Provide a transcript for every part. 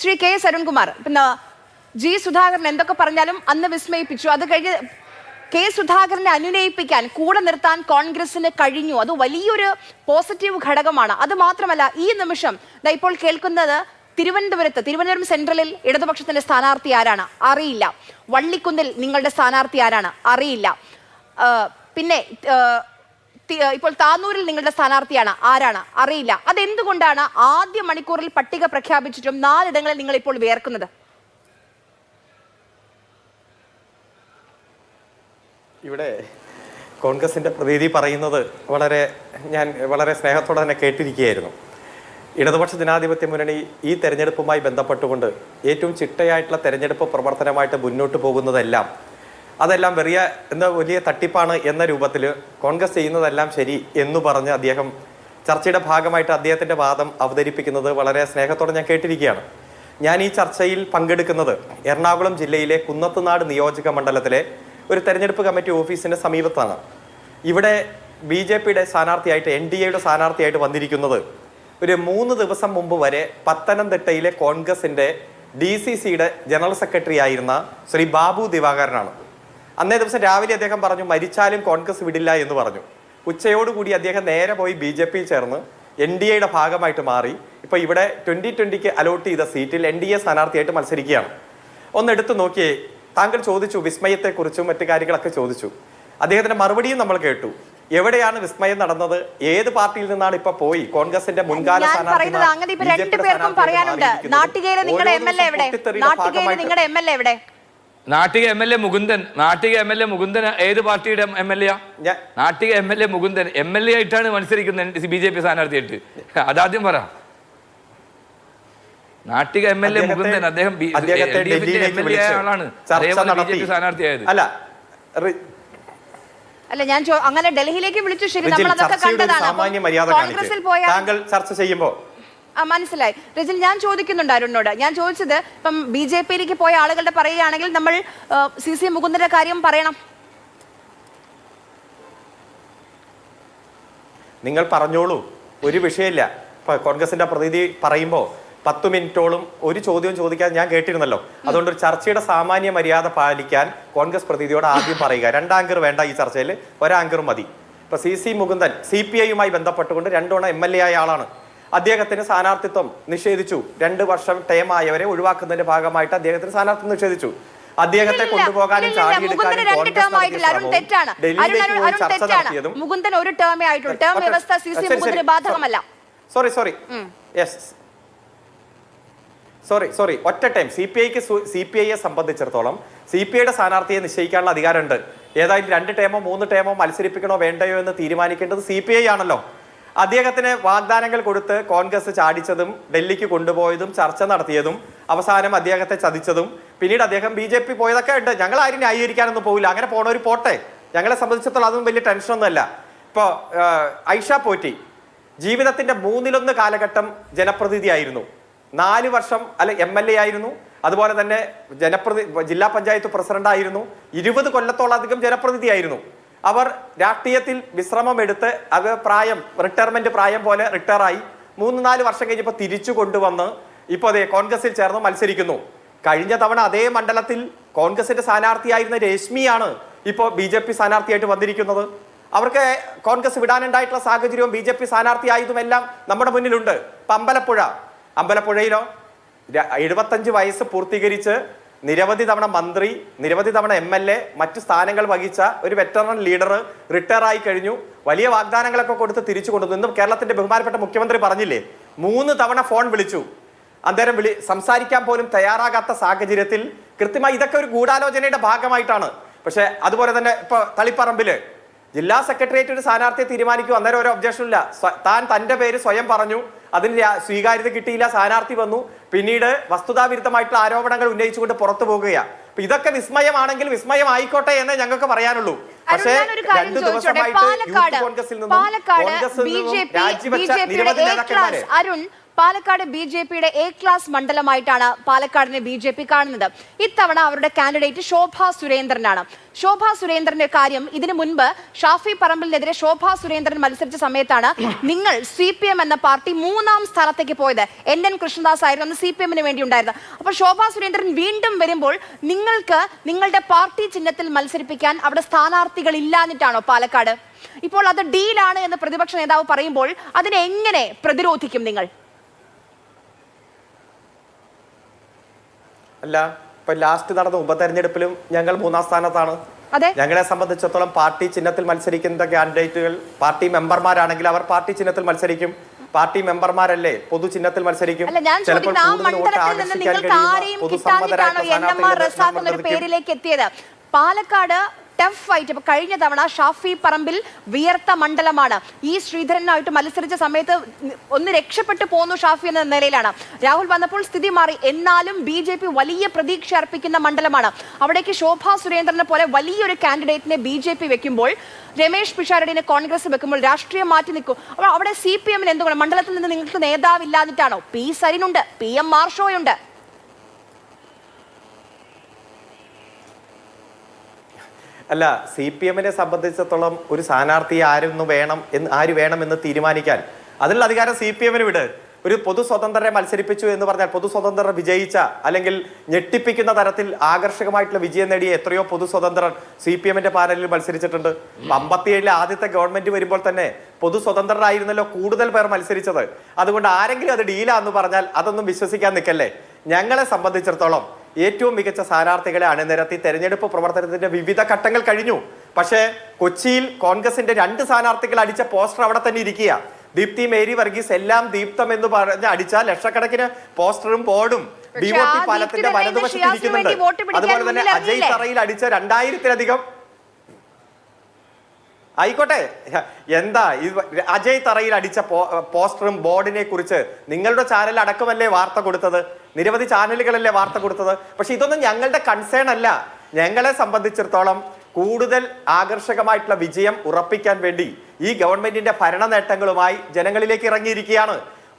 Shri K S Arunkumar, പിന്നെ G Sudhakaran എന്തൊക്കെ പറഞ്ഞാലും അന്ന് വിസ്മയിപ്പിച്ചു. അത് കഴിഞ്ഞ് കെ സുധാകരനെ അനുനയിപ്പിക്കാൻ കൂടെ നിർത്താൻ കോൺഗ്രസിന് കഴിഞ്ഞു. അത് വലിയൊരു പോസിറ്റീവ് ഘടകമാണ്. അത് മാത്രമല്ല, ഈ നിമിഷം ഇപ്പോൾ കേൾക്കുന്നത് തിരുവനന്തപുരം സെൻട്രലിൽ ഇടതുപക്ഷത്തിന്റെ സ്ഥാനാർത്ഥി ആരാണ് അറിയില്ല. വള്ളിക്കുന്നിൽ നിങ്ങളുടെ സ്ഥാനാർത്ഥി ആരാണ് അറിയില്ല. പിന്നെ ഇപ്പോൾ താനൂരിൽ നിങ്ങളുടെ സ്ഥാനാർത്ഥിയാണ് ആരാണ് അറിയില്ല. അതെന്തുകൊണ്ടാണ് ആദ്യ മണിക്കൂറിൽ പട്ടിക പ്രഖ്യാപിച്ചിട്ടും 4 ഇടങ്ങളിൽ നിങ്ങൾ ഇപ്പോൾ വിയർക്കുന്നത്? ഇവിടെ കോൺഗ്രസിന്റെ പ്രതിനിധി പറയുന്നത് ഞാൻ വളരെ സ്നേഹത്തോടെ തന്നെ കേട്ടിരിക്കുകയായിരുന്നു. ഇടതുപക്ഷ ജനാധിപത്യ മുന്നണി ഈ തെരഞ്ഞെടുപ്പുമായി ബന്ധപ്പെട്ടുകൊണ്ട് ഏറ്റവും ചിട്ടയായിട്ടുള്ള തെരഞ്ഞെടുപ്പ് പ്രവർത്തനമായിട്ട് മുന്നോട്ട് പോകുന്നതെല്ലാം അതെല്ലാം വലിയ തട്ടിപ്പാണ് എന്ന രൂപത്തിൽ കോൺഗ്രസ് ചെയ്യുന്നതെല്ലാം ശരി എന്ന് പറഞ്ഞ് അദ്ദേഹം ചർച്ചയുടെ ഭാഗമായിട്ട് അദ്ദേഹത്തിൻ്റെ വാദം അവതരിപ്പിക്കുന്നത് വളരെ സ്നേഹത്തോടെ ഞാൻ കേട്ടിരിക്കുകയാണ്. ഞാൻ ഈ ചർച്ചയിൽ പങ്കെടുക്കുന്നത് എറണാകുളം ജില്ലയിലെ കുന്നത്തുനാട് നിയോജക മണ്ഡലത്തിലെ ഒരു തെരഞ്ഞെടുപ്പ് കമ്മിറ്റി ഓഫീസിൻ്റെ സമീപത്താണ്. ഇവിടെ BJPയുടെ സ്ഥാനാർത്ഥിയായിട്ട് NDAയുടെ സ്ഥാനാർത്ഥിയായിട്ട് വന്നിരിക്കുന്നത് ഒരു 3 ദിവസം മുമ്പ് വരെ പത്തനംതിട്ടയിലെ കോൺഗ്രസിൻ്റെ DCCയുടെ ജനറൽ സെക്രട്ടറി ആയിരുന്ന ശ്രീ ബാബു ദിവാകരനാണ്. അന്നേ ദിവസം രാവിലെ അദ്ദേഹം പറഞ്ഞു മരിച്ചാലും കോൺഗ്രസ് വിടില്ല എന്ന് പറഞ്ഞു. ഉച്ചയോടുകൂടി അദ്ദേഹം നേരെ പോയി BJPയിൽ ചേർന്ന് NDAയുടെ ഭാഗമായിട്ട് മാറി. ഇപ്പോൾ ഇവിടെ 2020 അലോട്ട് ചെയ്ത സീറ്റിൽ NDA സ്ഥാനാർത്ഥിയായിട്ട് മത്സരിക്കുകയാണ്. ഒന്നെടുത്ത് നോക്കിയേ, താങ്കൾ ചോദിച്ചു വിസ്മയത്തെക്കുറിച്ചും മറ്റു കാര്യങ്ങളൊക്കെ ചോദിച്ചു. അദ്ദേഹത്തിന്റെ മറുപടിയും നമ്മൾ കേട്ടു. എവിടെയാണ് വിസ്മയം നടന്നത്? ഏത് പാർട്ടിയിൽ നിന്നാണ് ഇപ്പൊ പോയി കോൺഗ്രസിന്റെ മുൻകാല നാട്ടിക MLA മുകുന്ദൻ ഏത് പാർട്ടിയുടെ MLA? Nattika MLA Mukundan MLA ആയിട്ടാണ് മത്സരിക്കുന്നത് BJP സ്ഥാനാർത്ഥിയായിട്ട്. അതാദ്യം പറ. നാട്ടിക MLA മുകുന്ദൻ അദ്ദേഹം ആളാണ് BJP സ്ഥാനാർത്ഥിയായത്. അല്ല, ഞാൻ അങ്ങനെ ഡൽഹിയിലേക്ക് വിളിച്ചു. ശരി, നമ്മൾ അതൊക്കെ കണ്ടതാണ്. കോൺഗ്രസിൽ പോയ താങ്കൾ ചർച്ച ചെയ്യുമ്പോൾ മനസ്സിലായി. രജിൽ, ഞാൻ ചോദിക്കുന്നുണ്ട് അരുണിനോട്. ഞാൻ ചോദിച്ചത് ഇപ്പം BJPയിലേക്ക് പോയ ആളുകളുടെ പറയുകയാണെങ്കിൽ നമ്മൾ CC മുകുന്ദന്റെ കാര്യം പറയണം. നിങ്ങൾ പറഞ്ഞോളൂ, ഒരു വിഷയമില്ല. കോൺഗ്രസിന്റെ പ്രതിനിധി പറയുമ്പോൾ 10 മിനിറ്റോളം ഒരു ചോദ്യം ചോദിക്കാൻ ഞാൻ കേട്ടിരുന്നല്ലോ. അതുകൊണ്ട് ഒരു ചർച്ചയുടെ സാമാന്യ മര്യാദ പാലിക്കാൻ കോൺഗ്രസ് പ്രതിനിധിയോട് ആദ്യം പറയുക. 2 ആങ്കർ വേണ്ട ഈ ചർച്ചയിൽ, 1 ആങ്കർ മതി. ഇപ്പൊ CC മുകുന്ദൻ CPIയുമായി ബന്ധപ്പെട്ടുകൊണ്ട് 2 തവണ MLA ആയ ആളാണ്. അദ്ദേഹത്തിന് സ്ഥാനാർത്ഥിത്വം നിഷേധിച്ചു. 2 വർഷം ടേം ആയവരെ ഒഴിവാക്കുന്നതിന്റെ ഭാഗമായിട്ട് അദ്ദേഹത്തിന് സ്ഥാനാർത്ഥിത്വം നിഷേധിച്ചു. അദ്ദേഹത്തെ കൊണ്ടുപോകാനും മുകുന്ദൻ ഒരു ടേമേ ആയിട്ടുള്ളൂ. ടേം വ്യവസ്ഥ CC മുകുന്ദന് ബാധകമല്ല. സോറി ഒറ്റ ടൈം. CPIയെ സംബന്ധിച്ചിടത്തോളം CPIയുടെ സ്ഥാനാർത്ഥിയെ നിശ്ചയിക്കാനുള്ള അധികാരമുണ്ട്. ഏതായാലും 2 ടേമോ 3 ടേമോ മത്സരിപ്പിക്കണോ വേണ്ടയോ എന്ന് തീരുമാനിക്കേണ്ടത് CPI ആണല്ലോ. അദ്ദേഹത്തിന് വാഗ്ദാനങ്ങൾ കൊടുത്ത് കോൺഗ്രസ് ചാടിച്ചതും ഡൽഹിക്ക് കൊണ്ടുപോയതും ചർച്ച നടത്തിയതും അവസാനം അദ്ദേഹത്തെ ചതിച്ചതും പിന്നീട് അദ്ദേഹം BJP പോയതൊക്കെ ഉണ്ട്. ഞങ്ങൾ ആരും ന്യായീകരിക്കാനൊന്നും പോകില്ല. അങ്ങനെ പോണവർ പോട്ടെ. ഞങ്ങളെ സംബന്ധിച്ചിടത്തോളം അതൊന്നും വലിയ ടെൻഷനൊന്നുമല്ല. ഇപ്പോൾ ഐഷ പോറ്റി ജീവിതത്തിന്റെ 1/3 കാലഘട്ടം ജനപ്രതിനിധിയായിരുന്നു. 4 വർഷം MLA ആയിരുന്നു. അതുപോലെ തന്നെ ജില്ലാ പഞ്ചായത്ത് പ്രസിഡന്റ് ആയിരുന്നു. 20 കൊല്ലത്തോളധികം ജനപ്രതിനിധിയായിരുന്നു. അവർ രാഷ്ട്രീയത്തിൽ വിശ്രമമെടുത്ത് അത് റിട്ടയർമെന്റ് പ്രായം പോലെ റിട്ടയറായി 3-4 വർഷം കഴിഞ്ഞപ്പോൾ തിരിച്ചു കൊണ്ടുവന്ന് ഇപ്പോൾ അതേ കോൺഗ്രസിൽ ചേർന്ന് മത്സരിക്കുന്നു. കഴിഞ്ഞ തവണ അതേ മണ്ഡലത്തിൽ കോൺഗ്രസിന്റെ സ്ഥാനാർത്ഥിയായിരുന്ന രശ്മിയാണ് ഇപ്പോൾ BJP സ്ഥാനാർത്ഥിയായിട്ട് വന്നിരിക്കുന്നത്. അവർക്ക് കോൺഗ്രസ് വിടാനുണ്ടായിട്ടുള്ള സാഹചര്യവും BJP സ്ഥാനാർത്ഥിയായതുമെല്ലാം നമ്മുടെ മുന്നിലുണ്ട്. ഇപ്പം അമ്പലപ്പുഴയിലോ 75 വയസ്സ് പൂർത്തീകരിച്ച് നിരവധി തവണ മന്ത്രി, നിരവധി തവണ MLA, മറ്റു സ്ഥാനങ്ങൾ വഹിച്ച ഒരു വെറ്ററൻ ലീഡർ റിട്ടയർ ആയി കഴിഞ്ഞു. വലിയ വാഗ്ദാനങ്ങളൊക്കെ കൊടുത്ത് തിരിച്ചു കൊണ്ടുവന്നു. ഇന്നും കേരളത്തിന്റെ ബഹുമാനപ്പെട്ട മുഖ്യമന്ത്രി പറഞ്ഞില്ലേ, 3 തവണ ഫോൺ വിളിച്ചു. അന്നേരം സംസാരിക്കാൻ പോലും തയ്യാറാകാത്ത സാഹചര്യത്തിൽ കൃത്യമായി ഇതൊക്കെ ഒരു ഗൂഢാലോചനയുടെ ഭാഗമായിട്ടാണ്. പക്ഷെ അതുപോലെ തന്നെ ഇപ്പൊ തളിപ്പറമ്പില് ജില്ലാ സെക്രട്ടേറിയറ്റ് ഒരു സ്ഥാനാർത്ഥിയെ തീരുമാനിക്കും. അന്നേരം ഒരു ഒബ്ജക്ഷൻ ഇല്ല. തന്റെ പേര് സ്വയം പറഞ്ഞു. അതിന് സ്വീകാര്യത കിട്ടിയില്ല. സ്ഥാനാർത്ഥി വന്നു. പിന്നീട് വസ്തുതാവിരുദ്ധമായിട്ടുള്ള ആരോപണങ്ങൾ ഉന്നയിച്ചുകൊണ്ട് പുറത്തു പോകുകയാണ്. അപ്പൊ ഇതൊക്കെ വിസ്മയമാണെങ്കിൽ വിസ്മയം ആയിക്കോട്ടെ എന്ന് ഞങ്ങൾക്ക് പറയാനുള്ളൂ. പക്ഷേ 2 ദിവസമായിട്ട് യൂത്ത് കോൺഗ്രസിൽ നിന്നും രാജിവെച്ച നിരവധി നേതാക്കന്മാരെ പാലക്കാട് BJPയുടെ A ക്ലാസ് മണ്ഡലമായിട്ടാണ് പാലക്കാടിനെ BJP കാണുന്നത്. ഇത്തവണ അവരുടെ കാൻഡിഡേറ്റ് ശോഭാ സുരേന്ദ്രനാണ്. ശോഭാ സുരേന്ദ്രന്റെ കാര്യം ഇതിനു മുൻപ് ഷാഫി പറമ്പിലിനെതിരെ ശോഭാ സുരേന്ദ്രൻ മത്സരിച്ച സമയത്താണ് നിങ്ങൾ CPM എന്ന പാർട്ടി 3ാം സ്ഥാനത്തേക്ക് പോയത്. NN കൃഷ്ണദാസ് ആയിരുന്നു CPMന് വേണ്ടി ഉണ്ടായിരുന്നത്. അപ്പോൾ ശോഭാ സുരേന്ദ്രൻ വീണ്ടും വരുമ്പോൾ നിങ്ങൾക്ക് നിങ്ങളുടെ പാർട്ടി ചിഹ്നത്തിൽ മത്സരിപ്പിക്കാൻ അവിടെ സ്ഥാനാർത്ഥികൾ ഇല്ലാഞ്ഞിട്ടാണോ പാലക്കാട്? ഇപ്പോൾ അത് ഡീലാണ് എന്ന് പ്രതിപക്ഷ നേതാവ് പറയുമ്പോൾ അതിനെ എങ്ങനെ പ്രതിരോധിക്കും നിങ്ങൾ? അല്ല, ഇപ്പൊ ലാസ്റ്റ് നടന്ന ഉപതെരഞ്ഞെടുപ്പിലും ഞങ്ങൾ 3ാം സ്ഥാനത്താണ്. അതെ, ഞങ്ങളെ സംബന്ധിച്ചിടത്തോളം പാർട്ടി ചിഹ്നത്തിൽ മത്സരിക്കുന്ന കാൻഡിഡേറ്റുകൾ പാർട്ടി മെമ്പർമാരാണെങ്കിൽ അവർ പാർട്ടി ചിഹ്നത്തിൽ മത്സരിക്കും. പാർട്ടി മെമ്പർമാരല്ലേ പൊതു ചിഹ്നത്തിൽ മത്സരിക്കും. ചിലപ്പോൾ പേരിലേക്ക് എത്തിയത് പാലക്കാട് ടഫ് ഫൈറ്റ്. ഇപ്പൊ കഴിഞ്ഞ തവണ ഷാഫി പറമ്പിൽ വിയർത്ത മണ്ഡലമാണ്. ശ്രീധരനായിട്ട് മത്സരിച്ച സമയത്ത് ഒന്ന് രക്ഷപ്പെട്ടു പോന്നു ഷാഫി എന്ന നിലയിലാണ്. രാഹുൽ വന്നപ്പോൾ സ്ഥിതി മാറി. എന്നാലും BJP വലിയ പ്രതീക്ഷ അർപ്പിക്കുന്ന മണ്ഡലമാണ്. അവിടേക്ക് ശോഭാ സുരേന്ദ്രനെ പോലെ വലിയൊരു കാൻഡിഡേറ്റിനെ BJP വെക്കുമ്പോൾ, രമേശ് പിഷാരടിനെ കോൺഗ്രസ് വെക്കുമ്പോൾ രാഷ്ട്രീയം മാറ്റി നിൽക്കും. അപ്പോൾ അവിടെ CPMന് എന്തുകൊണ്ട് മണ്ഡലത്തിൽ നിന്ന് നിങ്ങൾക്ക് നേതാവില്ലാഞ്ഞിട്ടാണോ? P സരിനുണ്ട്, PM മാർഷോയുണ്ട്. അല്ല, CPMനെ സംബന്ധിച്ചിടത്തോളം ഒരു സ്ഥാനാർത്ഥി ആര് വേണമെന്ന് തീരുമാനിക്കാൻ അതിനുള്ള അധികാരം CPMന് വിട്. ഒരു പൊതു സ്വതന്ത്രരെ മത്സരിപ്പിച്ചു എന്ന് പറഞ്ഞാൽ പൊതു സ്വതന്ത്രർ വിജയിച്ച അല്ലെങ്കിൽ ഞെട്ടിപ്പിക്കുന്ന തരത്തിൽ ആകർഷകമായിട്ടുള്ള വിജയം നേടിയ എത്രയോ പൊതു സ്വതന്ത്രർ CPMന്റെ പാനലിൽ മത്സരിച്ചിട്ടുണ്ട്. 57 ആദ്യത്തെ ഗവൺമെന്റ് വരുമ്പോൾ തന്നെ പൊതു സ്വതന്ത്രരായിരുന്നല്ലോ കൂടുതൽ പേർ മത്സരിച്ചത്. അതുകൊണ്ട് ആരെങ്കിലും അത് ഡീലാന്ന് പറഞ്ഞാൽ അതൊന്നും വിശ്വസിക്കാൻ നിൽക്കല്ലേ. ഞങ്ങളെ സംബന്ധിച്ചിടത്തോളം ഏറ്റവും മികച്ച സ്ഥാനാർത്ഥികളെ അണിനിരത്തി തെരഞ്ഞെടുപ്പ് പ്രവർത്തനത്തിന്റെ വിവിധ ഘട്ടങ്ങൾ കഴിഞ്ഞു. പക്ഷേ കൊച്ചിയിൽ കോൺഗ്രസിന്റെ 2 സ്ഥാനാർത്ഥികൾ അടിച്ച പോസ്റ്റർ അവിടെ തന്നെ ഇരിക്കുക. ദീപ്തി മേരി വർഗീസ് എല്ലാം ദീപ്തം എന്ന് പറഞ്ഞ് അടിച്ച ലക്ഷക്കണക്കിന് പോസ്റ്ററും ബോർഡും DOT പാലത്തിന്റെ വലതുവശത്ത് ഇരിക്കുന്നുണ്ട്. അതുപോലെ തന്നെ അജയ് തറയിൽ അടിച്ച 2000-ലധികം ആയിക്കോട്ടെ, എന്താ അജയ് തറയിൽ അടിച്ച പോസ്റ്ററും ബോർഡിനെ കുറിച്ച് നിങ്ങളുടെ ചാനൽ അടക്കമല്ലേ വാർത്ത കൊടുത്തത്? നിരവധി ചാനലുകളല്ലേ വാർത്ത കൊടുത്തത്? പക്ഷെ ഇതൊന്നും ഞങ്ങളുടെ കൺസേൺ അല്ല. ഞങ്ങളെ സംബന്ധിച്ചിടത്തോളം കൂടുതൽ ആകർഷകമായിട്ടുള്ള വിജയം ഉറപ്പിക്കാൻ വേണ്ടി ഈ ഗവൺമെന്റിന്റെ ഭരണ നേട്ടങ്ങളുമായി ജനങ്ങളിലേക്ക് ഇറങ്ങിയിരിക്കുകയാണ്.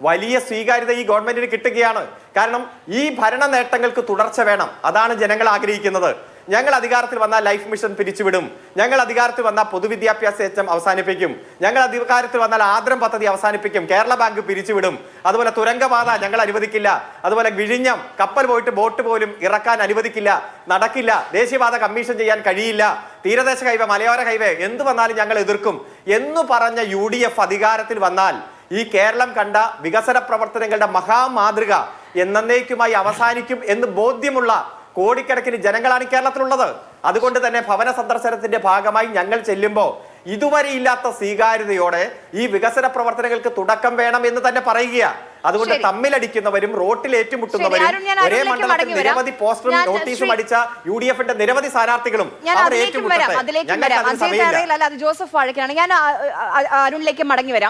വലിയ സ്വീകാര്യത ഈ ഗവൺമെന്റിന് കിട്ടുകയാണ്. കാരണം ഈ ഭരണ നേട്ടങ്ങൾക്ക് തുടർച്ച വേണം. അതാണ് ജനങ്ങൾ ആഗ്രഹിക്കുന്നത്. ഞങ്ങൾ അധികാരത്തിൽ വന്നാൽ ലൈഫ് മിഷൻ പിരിച്ചുവിടും, ഞങ്ങൾ അധികാരത്തിൽ വന്നാൽ പൊതുവിദ്യാഭ്യാസ യജ്ഞം അവസാനിപ്പിക്കും, ഞങ്ങൾ അധികാരത്തിൽ വന്നാൽ ആദ്രം പദ്ധതി അവസാനിപ്പിക്കും, കേരള ബാങ്ക് പിരിച്ചുവിടും, അതുപോലെ തുരങ്കപാത ഞങ്ങൾ അനുവദിക്കില്ല, അതുപോലെ വിഴിഞ്ഞം കപ്പൽ പോയിട്ട് ബോട്ട് പോലും ഇറക്കാൻ അനുവദിക്കില്ല, നടക്കില്ല, ദേശീയപാത കമ്മീഷൻ ചെയ്യാൻ കഴിയില്ല, തീരദേശ ഹൈവേ മലയോര ഹൈവേ എന്ത് വന്നാലും ഞങ്ങൾ എതിർക്കും എന്ന് പറഞ്ഞ UDF അധികാരത്തിൽ വന്നാൽ ഈ കേരളം കണ്ട വികസന പ്രവർത്തനങ്ങളുടെ മഹാമാതൃക എന്നേക്കുമായി അവസാനിക്കും എന്ന് ബോധ്യമുള്ള കോടിക്കണക്കിന് ജനങ്ങളാണ് കേരളത്തിലുള്ളത്. അതുകൊണ്ട് തന്നെ ഭവന സന്ദർശനത്തിന്റെ ഭാഗമായി ഞങ്ങൾ ചെല്ലുമ്പോൾ ഇതുവരെ ഇല്ലാത്ത സ്വീകാര്യതയോടെ ഈ വികസന പ്രവർത്തനങ്ങൾക്ക് തുടക്കം വേണം എന്ന് തന്നെ പറയുക. അതുകൊണ്ട് തമ്മിലടിക്കുന്നവരും റോട്ടിൽ ഏറ്റുമുട്ടുന്നവരും ഒരേ മണ്ഡലത്തിൽ നിരവധി പോസ്റ്ററും നോട്ടീസും അടിച്ച UDFന്റെ നിരവധി സ്ഥാനാർത്ഥികളും അവർ ഏറ്റുമുട്ടട്ടെ. ജോസഫ് വാഴക്കാണ്. ഞാൻ അരുണിലേക്ക് മടങ്ങി വരാം.